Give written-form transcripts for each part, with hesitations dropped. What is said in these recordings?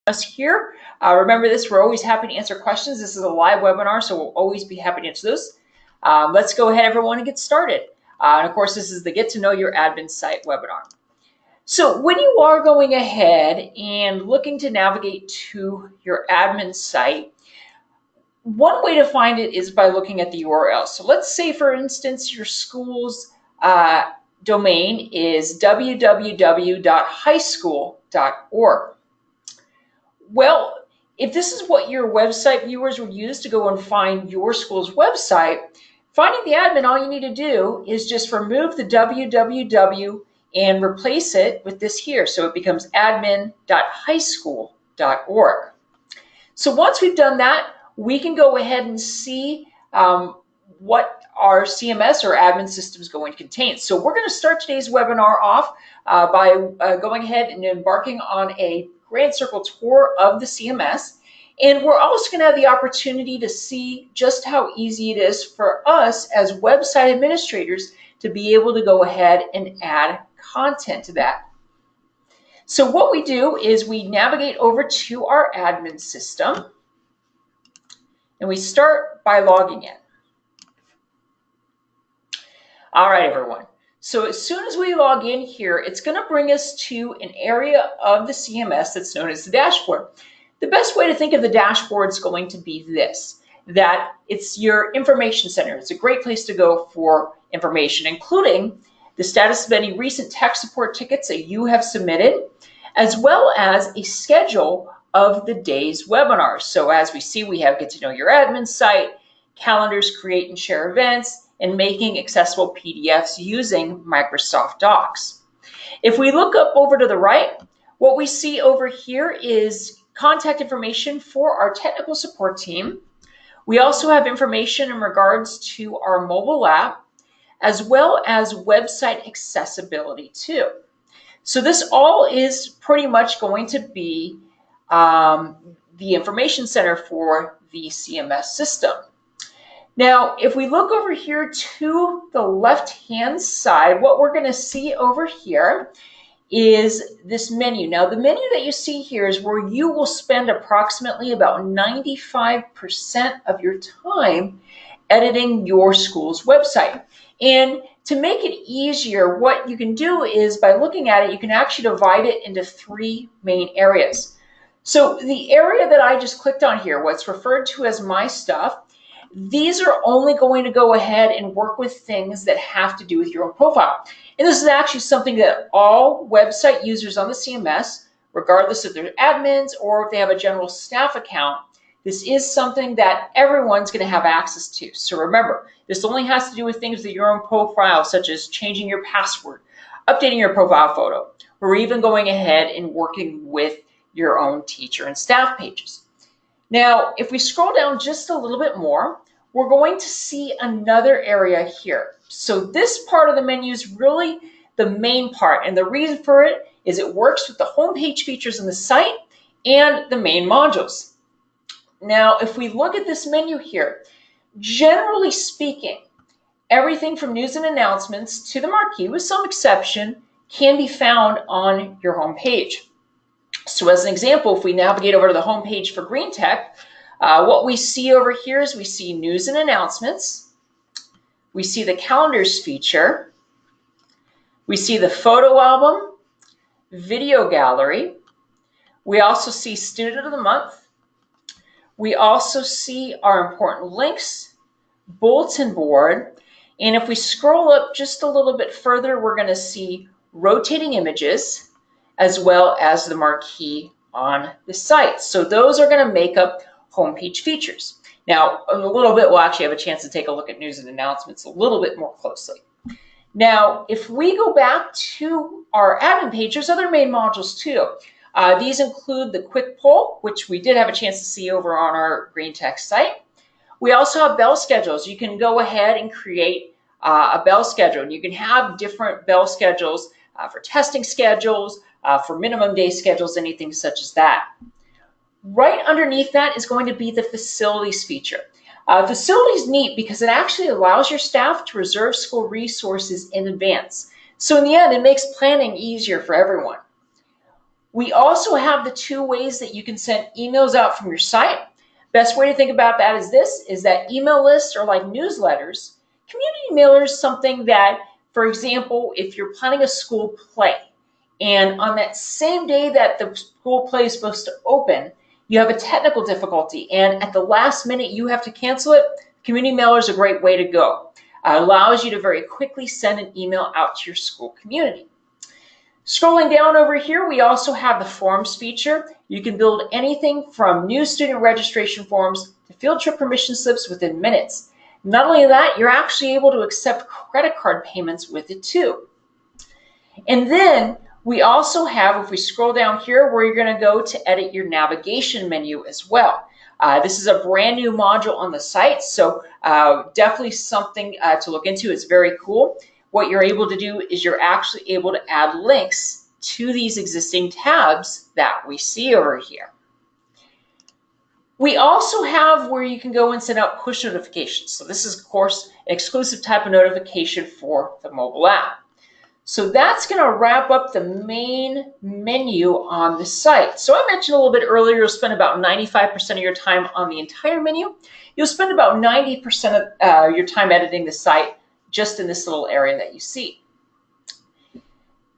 us here. Remember this, we're always happy to answer questions. This is a live webinar, so we'll always be happy to answer those. Let's go ahead, everyone, and get started. And of course, this is the Get to Know Your Admin Site webinar. So when you are going ahead and looking to navigate to your admin site, one way to find it is by looking at the URL. So let's say, for instance, your school's domain is www.highschool.org. Well, if this is what your website viewers would use to go and find your school's website, finding the admin, all you need to do is just remove the www and replace it with this here. So it becomes admin.highschool.org. So once we've done that, we can go ahead and see what our CMS or admin system is going to contain. So we're going to start today's webinar off by going ahead and embarking on a Grand Circle tour of the CMS. And we're also going to have the opportunity to see just how easy it is for us as website administrators to be able to go ahead and add content to that. So what we do is we navigate over to our admin system and we start by logging in. All right, everyone. So as soon as we log in here, it's going to bring us to an area of the CMS that's known as the dashboard. The best way to think of the dashboard is going to be this, that it's your information center. It's a great place to go for information, including the status of any recent tech support tickets that you have submitted, as well as a schedule of the day's webinars. So as we see, we have Get to Know Your Admin Site, calendars, create and share events, and making accessible PDFs using Microsoft Docs. If we look up over to the right, what we see over here is contact information for our technical support team. We also have information in regards to our mobile app, as well as website accessibility too. So this all is pretty much going to be the information center for the CMS system. Now, if we look over here to the left-hand side, what we're going to see over here is this menu. Now, the menu that you see here is where you will spend approximately about 95% of your time editing your school's website. And to make it easier, what you can do is by looking at it, you can actually divide it into three main areas. So the area that I just clicked on here, what's referred to as My Stuff, these are only going to go ahead and work with things that have to do with your own profile. And this is actually something that all website users on the CMS, regardless if they're admins or if they have a general staff account, this is something that everyone's going to have access to. So remember, this only has to do with things with your own profile, such as changing your password, updating your profile photo, or even going ahead and working with your own teacher and staff pages. Now, if we scroll down just a little bit more, we're going to see another area here. So this part of the menu is really the main part, and the reason for it is it works with the homepage features in the site and the main modules. Now, if we look at this menu here, generally speaking, everything from news and announcements to the marquee, with some exception, can be found on your homepage. So as an example, if we navigate over to the homepage for Green Tech, what we see over here is we see news and announcements. We see the calendars feature. We see the photo album, video gallery. We also see student of the month. We also see our important links, bulletin board. And if we scroll up just a little bit further, we're going to see rotating images, as well as the marquee on the site. So those are going to make up homepage features. Now, in a little bit, we'll actually have a chance to take a look at news and announcements a little bit more closely. Now, if we go back to our admin page, there's other main modules too. These include the quick poll, which we did have a chance to see over on our Green Tech site. We also have bell schedules. You can go ahead and create a bell schedule, and you can have different bell schedules for testing schedules, for minimum day schedules, anything such as that. Right underneath that is going to be the facilities feature. Facilities is neat because it actually allows your staff to reserve school resources in advance. So in the end, it makes planning easier for everyone. We also have the two ways that you can send emails out from your site. Best way to think about that is this, is that email lists are like newsletters. Community mailer is something that, for example, if you're planning a school play, and on that same day that the school play is supposed to open, you have a technical difficulty, and at the last minute you have to cancel it, community mailer is a great way to go. It allows you to very quickly send an email out to your school community. Scrolling down over here, we also have the forms feature. You can build anything from new student registration forms to field trip permission slips within minutes. Not only that, you're actually able to accept credit card payments with it too. And then we also have, if we scroll down here, where you're going to go to edit your navigation menu as well. This is a brand new module on the site, so definitely something to look into. It's very cool. What you're able to do is you're actually able to add links to these existing tabs that we see over here. We also have where you can go and send out push notifications. So this is, of course, an exclusive type of notification for the mobile app. So that's going to wrap up the main menu on the site. So I mentioned a little bit earlier, you'll spend about 95% of your time on the entire menu. You'll spend about 90% of your time editing the site just in this little area that you see.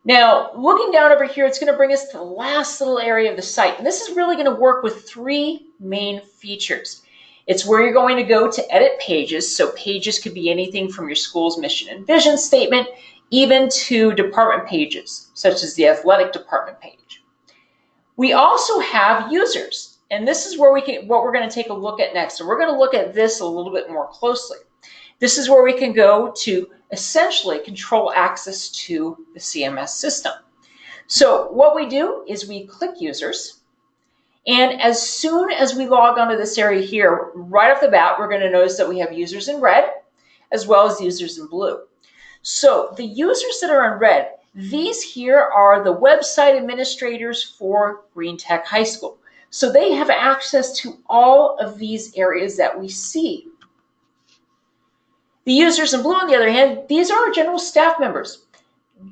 Now, looking down over here, it's going to bring us to the last little area of the site. And this is really going to work with three main features. It's where you're going to go to edit pages. So pages could be anything from your school's mission and vision statement, even to department pages, such as the athletic department page. We also have users. And this is where what we're going to take a look at next. So we're going to look at this a little bit more closely. This is where we can go to essentially control access to the CMS system. So what we do is we click users, and as soon as we log onto this area here, right off the bat, we're going to notice that we have users in red as well as users in blue. So the users that are in red, these here are the website administrators for Green Tech High School. So they have access to all of these areas that we see. The users in blue, on the other hand, these are our general staff members.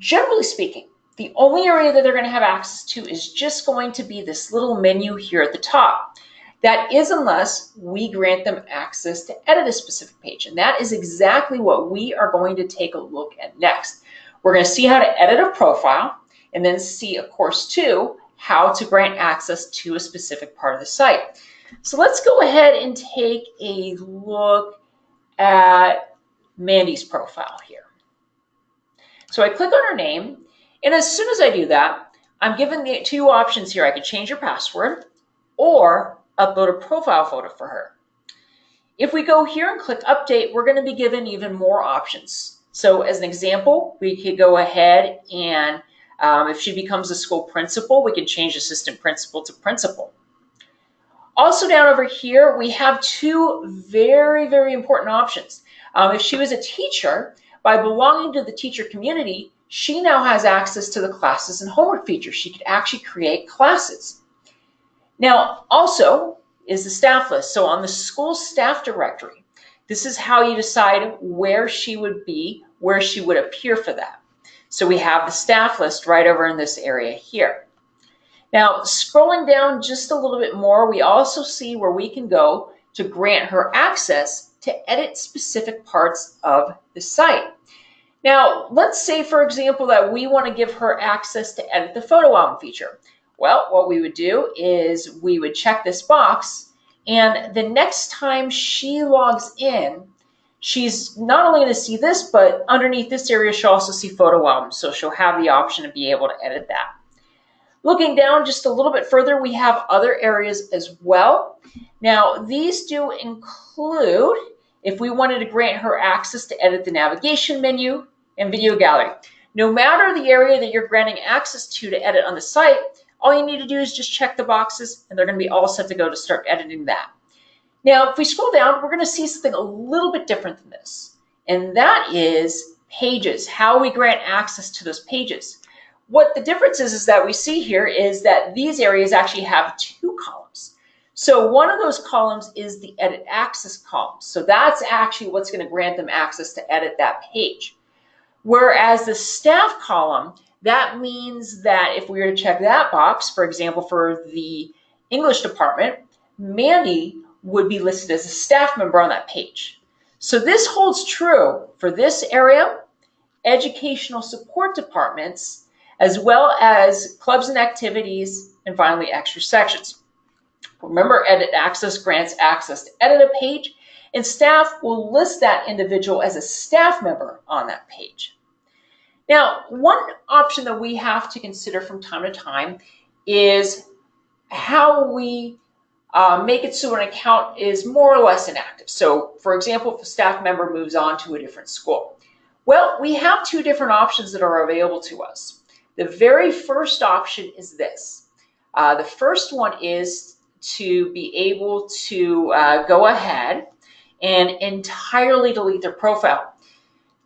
Generally speaking, the only area that they're going to have access to is just going to be this little menu here at the top. That is unless we grant them access to edit a specific page. And that is exactly what we are going to take a look at next. We're going to see how to edit a profile and then see, of course, too, how to grant access to a specific part of the site. So let's go ahead and take a look at Mandy's profile here. So I click on her name, and as soon as I do that, I'm given the two options here. I can change her password or upload a profile photo for her. If we go here and click update, we're going to be given even more options. So as an example, we could go ahead and if she becomes a school principal, we can change assistant principal to principal. Also down over here, we have two very, very important options. If she was a teacher, by belonging to the teacher community, she now has access to the classes and homework features. She could actually create classes. Now, also is the staff list. So on the school staff directory, this is how you decide where she would be, where she would appear for that. So we have the staff list right over in this area here. Now, scrolling down just a little bit more, we also see where we can go to grant her access to edit specific parts of the site. Now, let's say, for example, that we want to give her access to edit the photo album feature. Well, what we would do is we would check this box, and the next time she logs in, she's not only going to see this, but underneath this area, she'll also see photo albums, so she'll have the option to be able to edit that. Looking down just a little bit further, we have other areas as well. Now, these do include, if we wanted to grant her access to edit the navigation menu and video gallery. No matter the area that you're granting access to edit on the site, all you need to do is just check the boxes, and they're going to be all set to go to start editing that. Now, if we scroll down, we're going to see something a little bit different than this, and that is pages, how we grant access to those pages. What the difference is that we see here is that these areas actually have two columns. So one of those columns is the edit access column. So that's actually what's going to grant them access to edit that page. Whereas the staff column, That means that if we were to check that box, for example, for the English department, Mandy would be listed as a staff member on that page. So this holds true for this area, educational support departments, as well as clubs and activities, and finally extra sections. Remember, edit access grants access to edit a page, and staff will list that individual as a staff member on that page. Now, one option that we have to consider from time to time is how we make it so an account is more or less inactive. So, for example, if a staff member moves on to a different school. Well, we have two different options that are available to us. The very first option is this. The first one is to be able to go ahead and entirely delete their profile.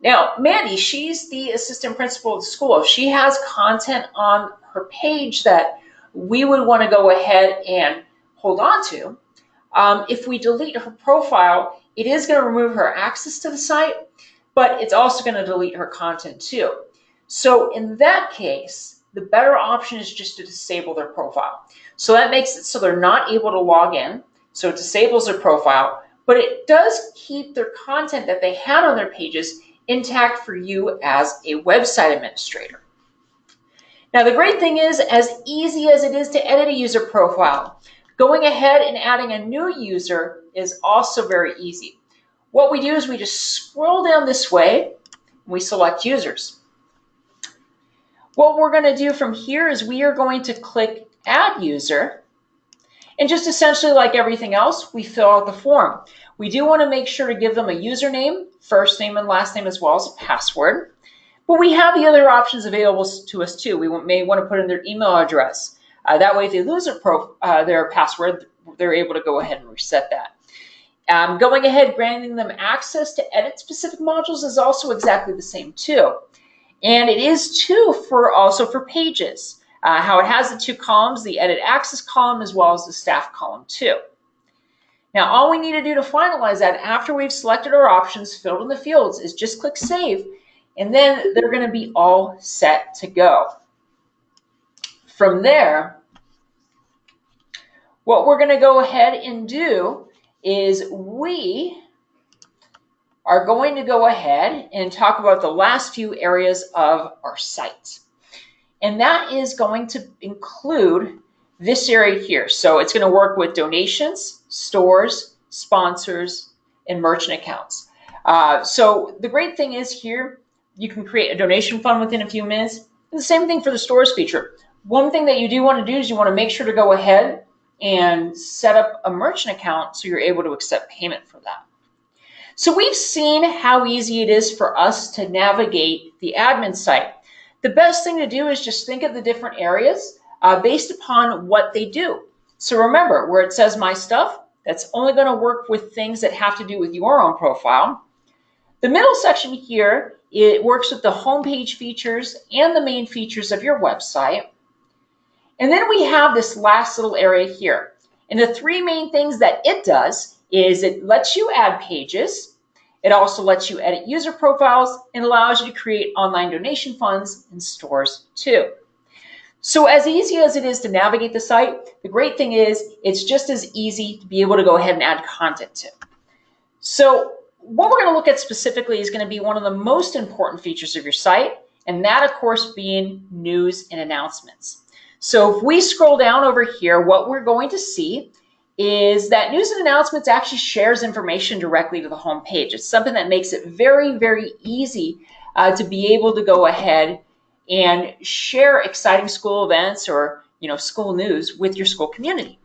Now, Mandy, she's the assistant principal of the school. If she has content on her page that we would want to go ahead and hold on to, if we delete her profile, it is going to remove her access to the site, but it's also going to delete her content too. So in that case, the better option is just to disable their profile. So that makes it so they're not able to log in. So it disables their profile, but it does keep their content that they had on their pages intact for you as a website administrator. Now, the great thing is, as easy as it is to edit a user profile, going ahead and adding a new user is also very easy. What we do is we just scroll down this way, and we select users. What we're going to do from here is we are going to click Add User, and just essentially like everything else, we fill out the form. We do want to make sure to give them a username, first name and last name, as well as a password. But we have the other options available to us too. We may want to put in their email address. That way, if they lose their password, they're able to go ahead and reset that. Going ahead, granting them access to edit specific modules is also exactly the same too. And it is too also for pages. How it has the two columns, the edit access column as well as the staff column too. Now, all we need to do to finalize that after we've selected our options, filled in the fields, is just click Save, and then they're going to be all set to go. From there, what we're going to go ahead and do is we are going to go ahead and talk about the last few areas of our site. And that is going to include this area here. So it's going to work with donations, stores, sponsors, and merchant accounts. So the great thing is here, you can create a donation fund within a few minutes. And the same thing for the stores feature. One thing that you do want to do is you want to make sure to go ahead and set up a merchant account so you're able to accept payment for that. So we've seen how easy it is for us to navigate the admin site. The best thing to do is just think of the different areas based upon what they do. So remember, where it says My Stuff, that's only going to work with things that have to do with your own profile. The middle section here, it works with the homepage features and the main features of your website. And then we have this last little area here. And the three main things that it does is it lets you add pages. It also lets you edit user profiles and allows you to create online donation funds and stores too. So as easy as it is to navigate the site, the great thing is it's just as easy to be able to go ahead and add content to. So what we're going to look at specifically is going to be one of the most important features of your site, and that of course being news and announcements. So if we scroll down over here, what we're going to see is that news and announcements actually shares information directly to the home page. It's something that makes it very, very easy to be able to go ahead and share exciting school events or school news with your school community.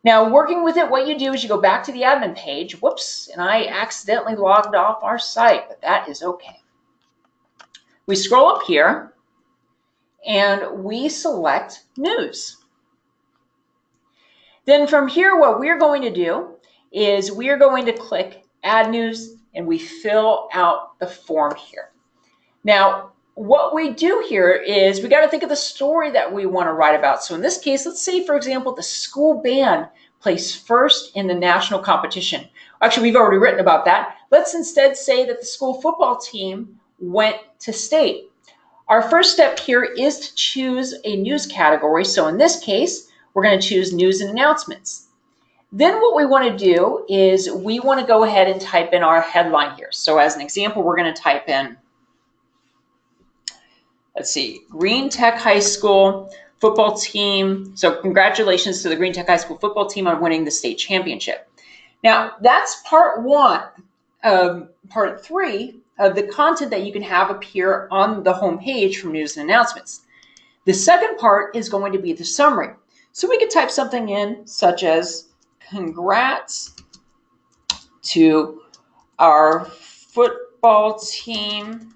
Now, working with it, what you do is you go back to the admin page. Whoops, and I accidentally logged off our site, but that is okay. We scroll up here and we select news. Then from here, what we're going to do is we are going to click Add News, and we fill out the form here. Now, what we do here is we got to think of the story that we want to write about. So in this case, let's say, for example, the school band placed first in the national competition. Actually, we've already written about that. Let's instead say that the school football team went to state. Our first step here is to choose a news category. So in this case, we're going to choose news and announcements. Then what we want to do is we want to go ahead and type in our headline here. So as an example, we're going to type in, let's see, Green Tech High School football team. So congratulations to the Green Tech High School football team on winning the state championship. Now that's part one of part three of the content that you can have appear on the home page from news and announcements. The second part is going to be the summary. So we could type something in such as, congrats to our football team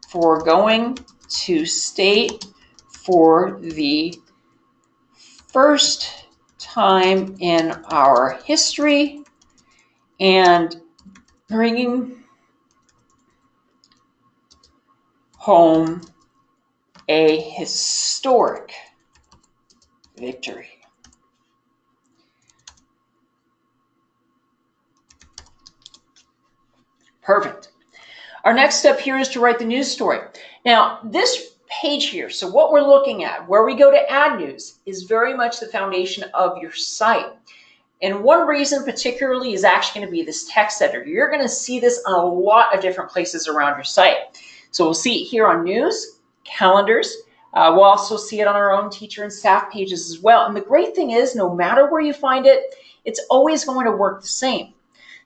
for going to state for the first time in our history and bringing home a historic victory. Perfect. Our next step here is to write the news story. Now, this page here, so what we're looking at, where we go to add news, is very much the foundation of your site. And one reason particularly is actually going to be this text editor. You're going to see this on a lot of different places around your site. So we'll see it here on news, calendars. We'll also see it on our own teacher and staff pages as well. And the great thing is, no matter where you find it, it's always going to work the same.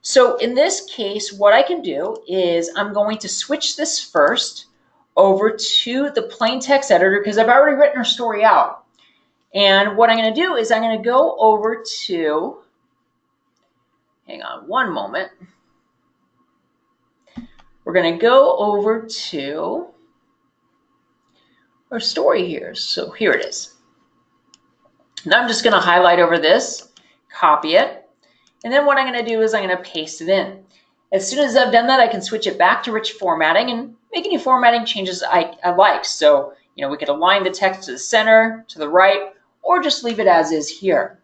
So in this case, what I can do is I'm going to switch this first over to the plain text editor because I've already written our story out. And what I'm going to do is I'm going to go over to, hang on one moment. We're going to go over to our story here. So here it is. Now I'm just going to highlight over this, copy it. And then what I'm going to do is I'm going to paste it in. As soon as I've done that, I can switch it back to rich formatting and make any formatting changes I like. So, we could align the text to the center, to the right, or just leave it as is here.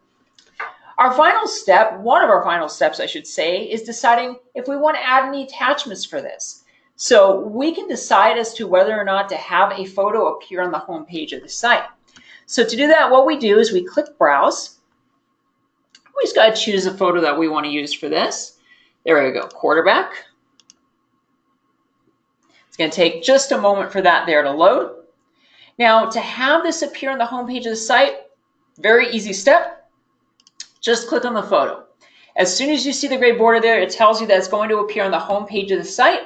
Our final step, one of our final steps, I should say, is deciding if we want to add any attachments for this. So we can decide as to whether or not to have a photo appear on the home page of the site. So to do that, what we do is we click Browse. We just got to choose a photo that we want to use for this. There we go, quarterback. It's going to take just a moment for that there to load. Now, to have this appear on the home page of the site, very easy step. Just click on the photo. As soon as you see the gray border there, it tells you that it's going to appear on the home page of the site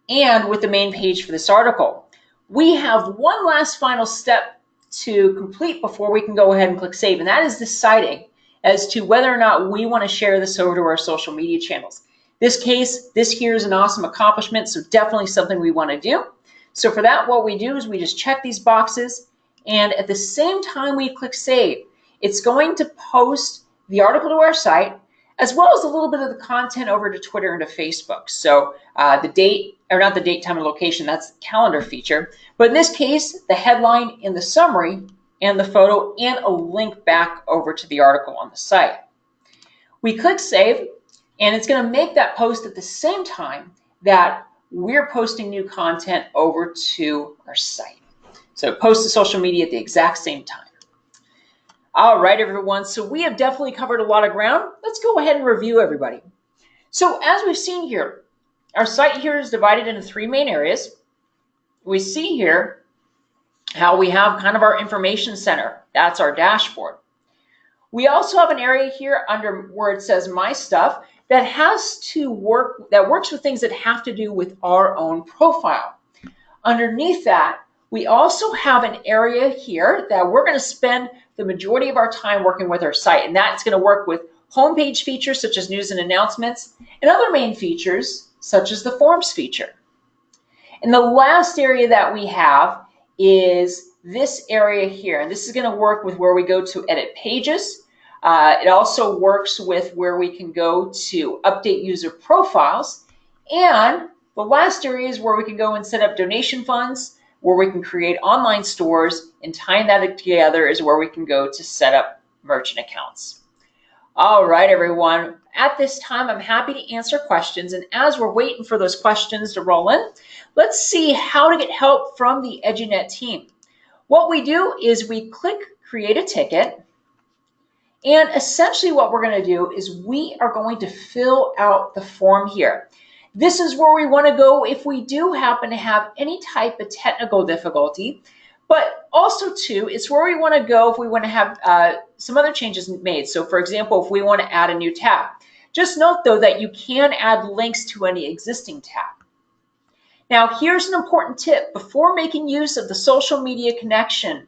and with the main page for this article. We have one last final step to complete before we can go ahead and click Save, and that is deciding as to whether or not we want to share this over to our social media channels. This here is an awesome accomplishment, so definitely something we want to do. So for that, what we do is we just check these boxes, and at the same time we click Save, it's going to post the article to our site, as well as a little bit of the content over to Twitter and to Facebook. So the date, or not the date, time, and location, that's the calendar feature. But in this case, the headline and the summary and the photo and a link back over to the article on the site. We click Save, and it's going to make that post at the same time that we're posting new content over to our site. So post to social media at the exact same time. All right, everyone. So we have definitely covered a lot of ground. Let's go ahead and review, everybody. So as we've seen here, our site here is divided into three main areas. We see here how we have kind of our information center. That's our dashboard. We also have an area here under where it says My Stuff that works with things that have to do with our own profile. Underneath that, we also have an area here that we're going to spend the majority of our time working with our site, and that's going to work with homepage features such as news and announcements and other main features such as the forms feature. And the last area that we have is this area here, and this is going to work with where we go to edit pages. It also works with where we can go to update user profiles, and the last area is where we can go and set up donation funds, where we can create online stores, and tying that together is where we can go to set up merchant accounts. All right, everyone. At this time, I'm happy to answer questions. And as we're waiting for those questions to roll in, let's see how to get help from the EduNet team. What we do is we click Create a Ticket. And essentially what we're going to do is we are going to fill out the form here. This is where we want to go if we do happen to have any type of technical difficulty. But also, too, it's where we want to go if we want to have some other changes made. So, for example, if we want to add a new tab. Just note, though, that you can add links to any existing tab. Now, here's an important tip. Before making use of the social media connection,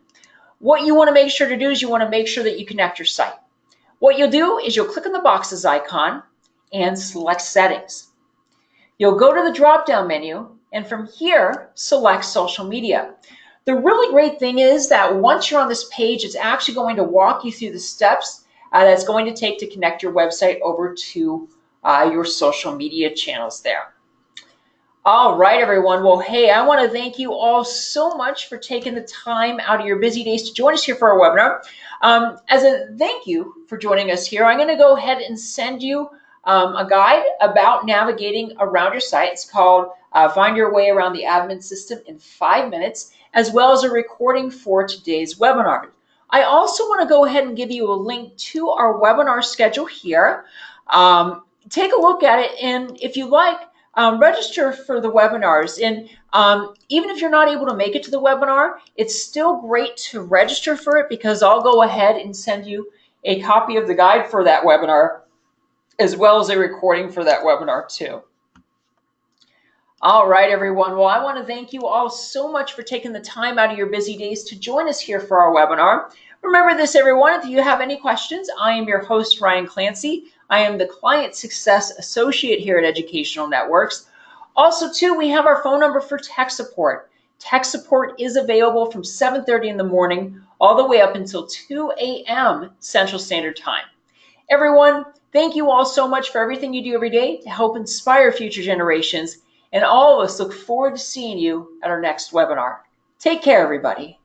what you want to make sure to do is you want to make sure that you connect your site. What you'll do is you'll click on the boxes icon and select Settings. You'll go to the drop-down menu, and from here, select Social Media. The really great thing is that once you're on this page, it's actually going to walk you through the steps that's going to take to connect your website over to your social media channels there. All right, everyone. Well, hey, I want to thank you all so much for taking the time out of your busy days to join us here for our webinar. As a thank you for joining us here, I'm going to go ahead and send you a guide about navigating around your site. It's called Find Your Way Around the Admin System in 5 minutes, as well as a recording for today's webinar. I also want to go ahead and give you a link to our webinar schedule here. Take a look at it, and if you like, register for the webinars. And even if you're not able to make it to the webinar, it's still great to register for it, because I'll go ahead and send you a copy of the guide for that webinar, as well as a recording for that webinar too. All right, everyone. Well, I want to thank you all so much for taking the time out of your busy days to join us here for our webinar. Remember this, everyone, if you have any questions, I am your host, Ryan Clancy. I am the Client Success Associate here at Educational Networks. Also, too, we have our phone number for tech support. Tech support is available from 7:30 in the morning all the way up until 2 a.m. Central Standard Time. Everyone, thank you all so much for everything you do every day to help inspire future generations. And all of us look forward to seeing you at our next webinar. Take care, everybody.